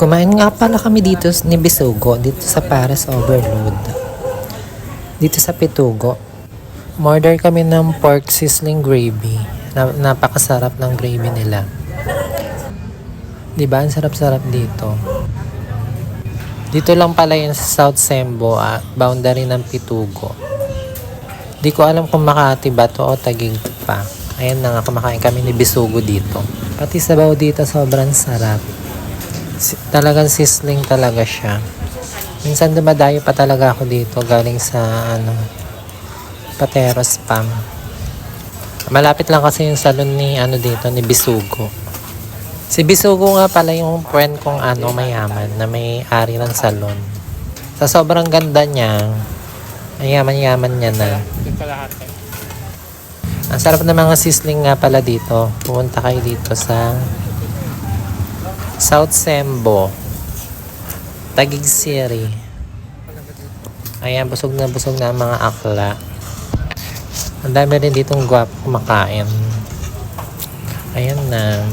Kumain nga pala kami dito ni Bisugo, dito sa Paris Overload. Dito sa Pitugo. Order kami ng pork sizzling gravy. Napakasarap ng gravy nila. Diba? Ang sarap-sarap dito. Dito lang pala yun sa South Sembo, boundary ng Pitugo. Di ko alam kung Makati ba to o Taguig pa. Ayan na nga, kumakain kami ni Bisugo dito. Pati sabaw dito sobrang sarap. Talagang sizzling talaga siya. Minsan dumadayo pa talaga ako dito galing sa Patero Spam. Malapit lang kasi yung salon ni dito ni Bisugo. Si Bisugo nga pala yung friend kong mayaman na may-ari ng salon. Sa sobrang ganda niya, ay yaman-yaman niya na. Ang sarap ng mga sizzling nga pala dito. Pumunta kayo dito sa South Sembo, Taguig City. Ayan, busog na ang mga akla. Ang dami rin ditong guwapo kumakain. Ayan na.